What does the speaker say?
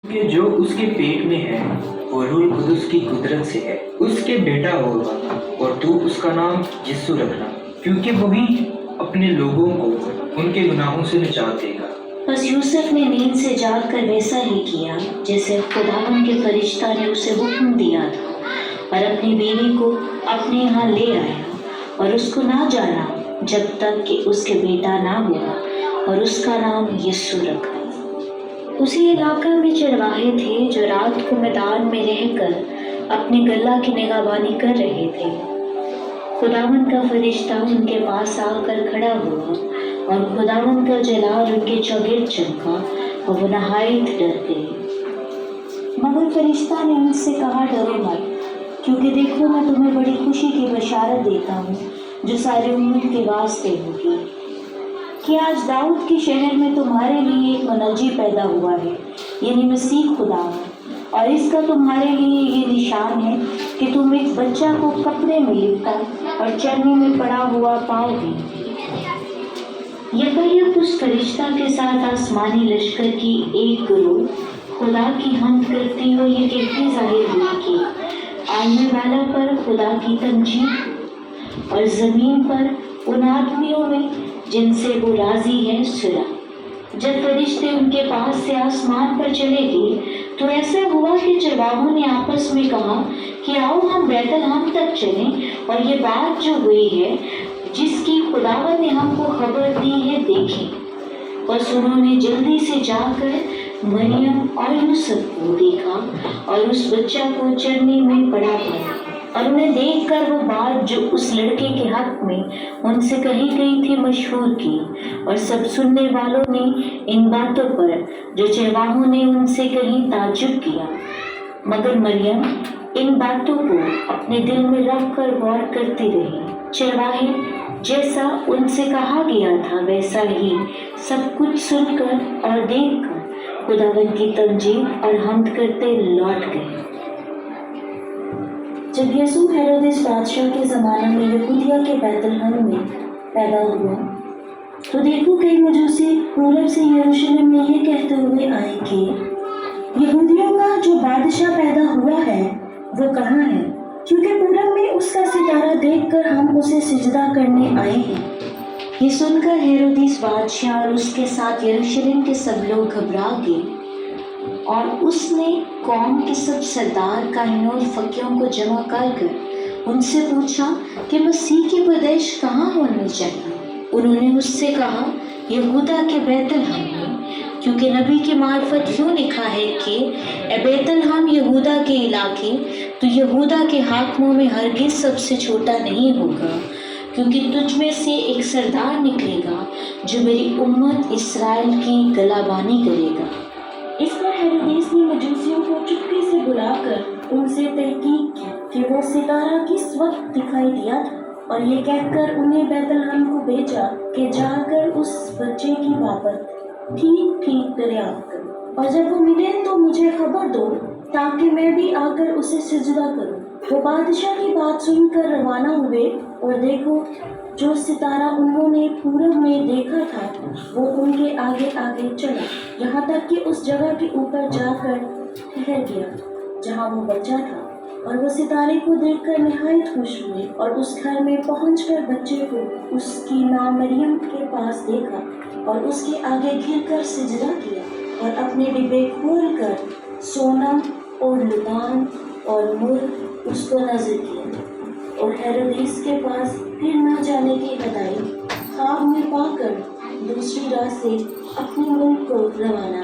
کہ جو اس کے پیٹ میں ہے وہ روح القدس کی قدرت سے ہے، اس کے بیٹا ہوگا اور تو اس کا نام یسوع رکھنا، کیونکہ وہی اپنے لوگوں کو ان کے گناہوں سے نجات دے گا۔ بس یوسف نے نیند سے جاگ کر ویسا ہی کیا جیسے خداوند کے فرشتہ نے اسے حکم دیا تھا، اور اپنی بیوی کو اپنے یہاں لے آیا اور اس کو نہ جانا جب تک کہ اس کے بیٹا نہ ہوا، اور اس کا نام یسوع رکھا۔ اسی علاقہ میں چرواہے تھے جو رات کو میدان میں رہ کر اپنی گلہ کی نگہبانی کر رہے تھے۔ خداوند کا فرشتہ ان کے پاس آ کر کھڑا ہوا اور خداوند کا جلال ان کے چوگرد چمکا اور وہ نہایت ڈر گئے۔ مگر فرشتہ نے ان سے کہا، ڈرو مت، کیونکہ دیکھو میں تمہیں بڑی خوشی کی بشارت دیتا ہوں جو ساری امت کے واسطے ہوگی، کہ آج داؤد کے شہر میں تمہارے لیے ایک منجی پیدا ہوا ہے، یعنی مسیح خدا، اور اس کا تمہارے لیے یہ نشان ہے کہ تم ایک بچہ کو کپڑے میں لپٹا اور چرنی میں پڑا ہوا پاؤ گے۔ یکایک اس فرشتہ کے ساتھ آسمانی لشکر کی ایک گروہ خدا کی حمد کرتی ہوئی یہ کہتی ظاہر ہوئی کہ آئینے والا پر خدا کی تمجید، اور زمین پر ان آدمیوں میں جن سے وہ راضی ہے صلح۔ جب فرشتے ان کے پاس سے آسمان پر چلے گئے تو ایسا ہوا کہ چرواہوں نے آپس میں کہا کہ آؤ ہم بیت لحم تک چلیں اور یہ بات جو ہوئی ہے جس کی خداوند نے ہم کو خبر دی ہے دیکھیں۔ بس انہوں نے جلدی سے جا کر مریم اور یوسف کو دیکھا اور اس بچہ کو چرنی میں پڑا پایا، اور انہیں دیکھ کر وہ بات جو اس لڑکے کے حق میں ان سے کہی گئی تھی مشہور کی، اور سب سننے والوں نے ان باتوں پر جو چرواہوں نے ان سے کہیں تعجب کیا۔ مگر مریم ان باتوں کو اپنے دل میں رکھ کر غور کرتی رہی۔ چرواہے جیسا ان سے کہا گیا تھا ویسا ہی سب کچھ سن کر اور دیکھ کر خداوند کی تمجید اور حمد کرتے لوٹ گئے۔ جب یسوع ہیرودیس بادشاہ کے زمانے میں یہودیہ کے بیت لحم میں پیدا ہوا تو دیکھو کئی مجوسی پورب سے یروشلم میں یہ کہتے ہوئے آئے کہ یہودیوں کا جو بادشاہ پیدا ہوا ہے وہ کہاں ہے، کیونکہ پورب میں اس کا ستارہ دیکھ کر ہم اسے سجدہ کرنے آئے ہیں۔ یہ سن کر ہیرودیس بادشاہ اور اس کے ساتھ یروشلم کے سب لوگ گھبرا گئے، اور اس نے قوم کے سب سردار کاہنوں اور فقیہوں کو جمع کر ان سے پوچھا کہ مسیح کی پیدائش کہاں ہونی چاہیے۔ انہوں نے اس سے کہا، یہودا کے بیت لحم میں، کیونکہ نبی کی معرفت یوں لکھا ہے کہ اے بیت لحم یہودا کے علاقے، تو یہودا کے حاکموں میں ہرگز سب سے چھوٹا نہیں ہوگا، کیونکہ تجھ میں سے ایک سردار نکلے گا جو میری امت اسرائیل کی گلابانی کرے گا۔ اس پر ہیرودیس نے مجوسیوں کو چپکے سے بلا کر ان سے تحقیق کی کہ وہ ستارہ کس وقت دکھائی دیا تھا، اور یہ کہہ کر انہیں بیت لحم کو بھیجا کہ جا کر اس بچے کی بابت ٹھیک دریافت کرو، اور جب وہ ملے تو مجھے خبر دو تاکہ میں بھی آ کر اسے سجدہ کروں۔ وہ بادشاہ کی بات سن کر روانہ ہوئے، اور دیکھو جو ستارہ انہوں نے پورب میں دیکھا تھا وہ ان کے آگے آگے چلا، یہاں تک کہ اس جگہ کے اوپر جا کر ٹھہر گیا جہاں وہ بچہ تھا، اور وہ ستارے کو دیکھ کر نہایت خوش ہوئے، اور اس گھر میں پہنچ کر بچے کو اس کی ماں مریم کے پاس دیکھا، اور اس کے آگے گر کر سجدہ کیا، اور اپنے ڈبے کھول کر سونا اور لبان اور مر اس کو نذر کیا، اور ہیرودیس کے پاس پھر نہ جانے کی ہدایت خواب میں پا کر دوسری راہ سے اپنے ملک کو روانہ